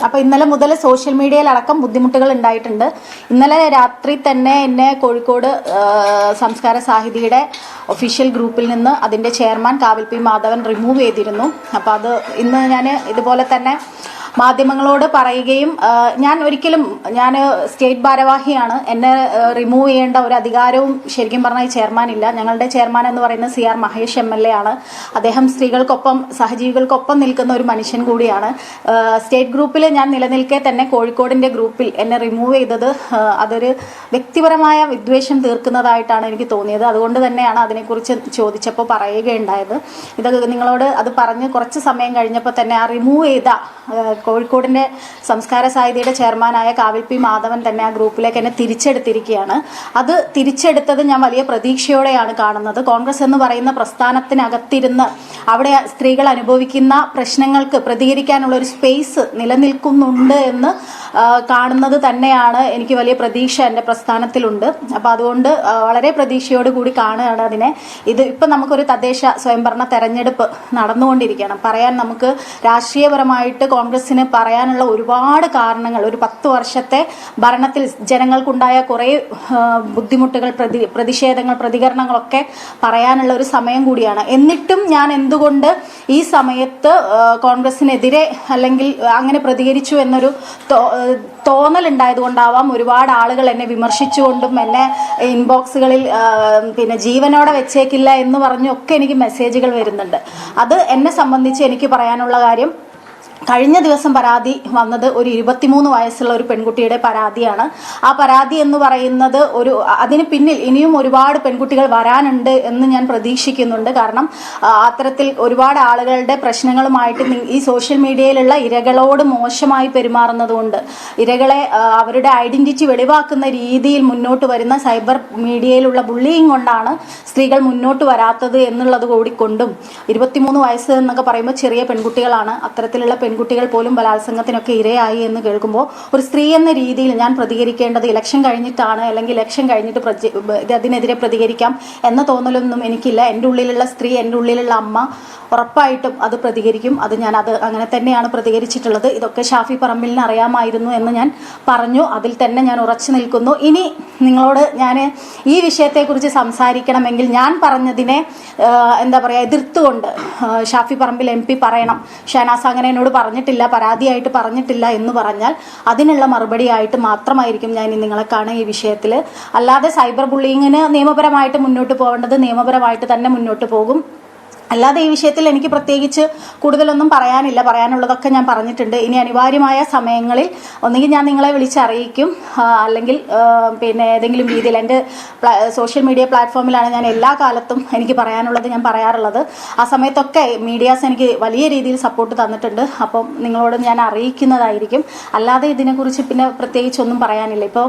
അപ്പോൾ ഇന്നലെ മുതൽ സോഷ്യൽ മീഡിയയിലടക്കം ബുദ്ധിമുട്ടുകൾ ഉണ്ടായിട്ടുണ്ട്. ഇന്നലെ രാത്രി തന്നെ എന്നെ കോഴിക്കോട് സംസ്കാര സാഹിതിയുടെ ഒഫീഷ്യൽ ഗ്രൂപ്പിൽ നിന്ന് അതിൻ്റെ ചെയർമാൻ കാവിൽ പി മാധവൻ റിമൂവ് ചെയ്തിരുന്നു. അപ്പോൾ അത് ഇന്ന് ഞാൻ ഇതുപോലെ തന്നെ മാധ്യമങ്ങളോട് പറയുകയും ഞാൻ സ്റ്റേറ്റ് ഭാരവാഹിയാണ്, എന്നെ റിമൂവ് ചെയ്യേണ്ട ഒരു അധികാരവും ശരിക്കും പറഞ്ഞാൽ ഈ ചെയർമാനില്ല. ഞങ്ങളുടെ ചെയർമാൻ എന്ന് പറയുന്നത് CR മഹേഷ് MLA ആണ്. അദ്ദേഹം സ്ത്രീകൾക്കൊപ്പം സഹജീവികൾക്കൊപ്പം നിൽക്കുന്ന ഒരു മനുഷ്യൻ കൂടിയാണ്. സ്റ്റേറ്റ് ഗ്രൂപ്പിൽ ഞാൻ നിലനിൽക്കെ തന്നെ കോഴിക്കോടിൻ്റെ ഗ്രൂപ്പിൽ എന്നെ റിമൂവ് ചെയ്തത് അതൊരു വ്യക്തിപരമായ വിദ്വേഷം തീർക്കുന്നതായിട്ടാണ് എനിക്ക് തോന്നിയത്. അതുകൊണ്ട് തന്നെയാണ് അതിനെക്കുറിച്ച് ചോദിച്ചപ്പോൾ പറയുകയുണ്ടായത്. ഇത് നിങ്ങളോട് അത് പറഞ്ഞ് കുറച്ച് സമയം കഴിഞ്ഞപ്പോൾ തന്നെ ആ റിമൂവ് ചെയ്ത കോഴിക്കോടിൻ്റെ സംസ്കാര സാഹിതിയുടെ ചെയർമാനായ കാവിൽ പി മാധവൻ തന്നെ ആ ഗ്രൂപ്പിലേക്ക് എന്നെ തിരിച്ചെടുത്തിരിക്കുകയാണ്. അത് തിരിച്ചെടുത്തത് ഞാൻ വലിയ പ്രതീക്ഷയോടെയാണ് കാണുന്നത്. കോൺഗ്രസ് എന്ന് പറയുന്ന പ്രസ്ഥാനത്തിനകത്തിരുന്ന് അവിടെ സ്ത്രീകൾ അനുഭവിക്കുന്ന പ്രശ്നങ്ങൾക്ക് പ്രതികരിക്കാനുള്ള ഒരു സ്പേസ് നിലനിൽക്കുന്നുണ്ട് എന്ന് കാണുന്നത് തന്നെയാണ് എനിക്ക് വലിയ പ്രതീക്ഷ എൻ്റെ പ്രസ്ഥാനത്തിലുണ്ട്. അപ്പോൾ അതുകൊണ്ട് വളരെ പ്രതീക്ഷയോട് കൂടി കാണുകയാണ് അതിനെ. ഇപ്പം നമുക്കൊരു തദ്ദേശ സ്വയംഭരണ തെരഞ്ഞെടുപ്പ് നടന്നുകൊണ്ടിരിക്കുകയാണ്. പറയാൻ നമുക്ക് രാഷ്ട്രീയപരമായിട്ട് കോൺഗ്രസിന് പറയാനുള്ള ഒരുപാട് കാരണങ്ങൾ, ഒരു 10 വർഷത്തെ ഭരണത്തിൽ ജനങ്ങൾക്കുണ്ടായ കുറേ ബുദ്ധിമുട്ടുകൾ, പ്രതിഷേധങ്ങൾ, പ്രതികരണങ്ങളൊക്കെ പറയാനുള്ള ഒരു സമയം കൂടിയാണ്. എന്നിട്ടും ഞാൻ എന്തുകൊണ്ട് ഈ സമയത്ത് കോൺഗ്രസിനെതിരെ അല്ലെങ്കിൽ അങ്ങനെ പ്രതികരിച്ചു എന്നൊരു തോന്നലുണ്ടായതുകൊണ്ടാവാം ഒരുപാട് ആളുകൾ എന്നെ വിമർശിച്ചുകൊണ്ടും എന്നെ ഇൻബോക്സുകളിൽ ജീവനോടെ വെച്ചേക്കില്ല എന്ന് പറഞ്ഞൊക്കെ എനിക്ക് മെസ്സേജുകൾ വരുന്നുണ്ട്. അത് എന്നെ സംബന്ധിച്ച് എനിക്ക് പറയാനുള്ള കാര്യം, കഴിഞ്ഞ ദിവസം പരാതി വന്നത് ഒരു 23 വയസ്സുള്ള ഒരു പെൺകുട്ടിയുടെ പരാതിയാണ്. ആ പരാതി എന്ന് പറയുന്നത് അതിന് പിന്നിൽ ഇനിയും ഒരുപാട് പെൺകുട്ടികൾ വരാനുണ്ട് എന്ന് ഞാൻ പ്രതീക്ഷിക്കുന്നുണ്ട്. കാരണം അത്തരത്തിൽ ഒരുപാട് ആളുകളുടെ പ്രശ്നങ്ങളുമായിട്ട് ഈ സോഷ്യൽ മീഡിയയിലുള്ള ഇരകളോട് മോശമായി പെരുമാറുന്നത് കൊണ്ട്, ഇരകളെ അവരുടെ ഐഡന്റിറ്റി വെളിവാക്കുന്ന രീതിയിൽ മുന്നോട്ട് വരുന്ന സൈബർ മീഡിയയിലുള്ള ബുള്ളിയിങ് കൊണ്ടാണ് സ്ത്രീകൾ മുന്നോട്ട് വരാത്തത് എന്നുള്ളത് കൂടിക്കൊണ്ടും, 23 വയസ്സ് എന്നൊക്കെ പറയുമ്പോൾ ചെറിയ പെൺകുട്ടികളാണ്. അത്തരത്തിലുള്ള പെൺകുട്ടികൾ പോലും ബലാത്സംഗത്തിനൊക്കെ ഇരയായി എന്ന് കേൾക്കുമ്പോൾ ഒരു സ്ത്രീ എന്ന രീതിയിൽ ഞാൻ പ്രതികരിക്കേണ്ടത് ഇലക്ഷൻ കഴിഞ്ഞിട്ടാണ്, അല്ലെങ്കിൽ ഇലക്ഷൻ കഴിഞ്ഞിട്ട് അതിനെതിരെ പ്രതികരിക്കാം എന്ന തോന്നലൊന്നും എനിക്കില്ല. എൻ്റെ ഉള്ളിലുള്ള സ്ത്രീ, എൻ്റെ ഉള്ളിലുള്ള അമ്മ ഉറപ്പായിട്ടും അത് പ്രതികരിക്കും. അത് അങ്ങനെ തന്നെയാണ് പ്രതികരിച്ചിട്ടുള്ളത്. ഇതൊക്കെ ഷാഫി പറമ്പിലിന് അറിയാമായിരുന്നു എന്ന് ഞാൻ പറഞ്ഞു. അതിൽ തന്നെ ഞാൻ ഉറച്ചു നിൽക്കുന്നു. ഇനി നിങ്ങളോട് ഞാൻ ഈ വിഷയത്തെക്കുറിച്ച് സംസാരിക്കണമെങ്കിൽ ഞാൻ പറഞ്ഞതിനെ എതിർത്തുകൊണ്ട് ഷാഫി പറമ്പിൽ MP പറയണം, ഷഹനാസ് അങ്ങനെ എന്നോട് പറഞ്ഞിട്ടില്ല, പരാതിയായിട്ട് പറഞ്ഞിട്ടില്ല എന്ന് പറഞ്ഞാൽ അതിനുള്ള മറുപടിയായിട്ട് മാത്രമായിരിക്കും ഞാൻ നിങ്ങളെ കാണുക ഈ വിഷയത്തിൽ. അല്ലാതെ സൈബർ ബുള്ളിങ്ങിന് നിയമപരമായിട്ട് മുന്നോട്ട് പോകേണ്ടത് നിയമപരമായിട്ട് തന്നെ മുന്നോട്ട് പോകും. അല്ലാതെ ഈ വിഷയത്തിൽ എനിക്ക് പ്രത്യേകിച്ച് കൂടുതലൊന്നും പറയാനില്ല. പറയാനുള്ളതൊക്കെ ഞാൻ പറഞ്ഞിട്ടുണ്ട്. ഇനി അനിവാര്യമായ സമയങ്ങളിൽ ഒന്നുകിൽ ഞാൻ നിങ്ങളെ വിളിച്ചറിയിക്കും, അല്ലെങ്കിൽ ഏതെങ്കിലും രീതിയിൽ എൻ്റെ സോഷ്യൽ മീഡിയ പ്ലാറ്റ്ഫോമിലാണ് ഞാൻ എല്ലാ കാലത്തും എനിക്ക് പറയാനുള്ളത് ഞാൻ പറയാറുള്ളത്. ആ സമയത്തൊക്കെ മീഡിയാസ് എനിക്ക് വലിയ രീതിയിൽ സപ്പോർട്ട് തന്നിട്ടുണ്ട്. അപ്പം നിങ്ങളോട് ഞാൻ അറിയിക്കുന്നതായിരിക്കും. അല്ലാതെ ഇതിനെക്കുറിച്ച് പിന്നെ പ്രത്യേകിച്ചൊന്നും പറയാനില്ല. ഇപ്പോൾ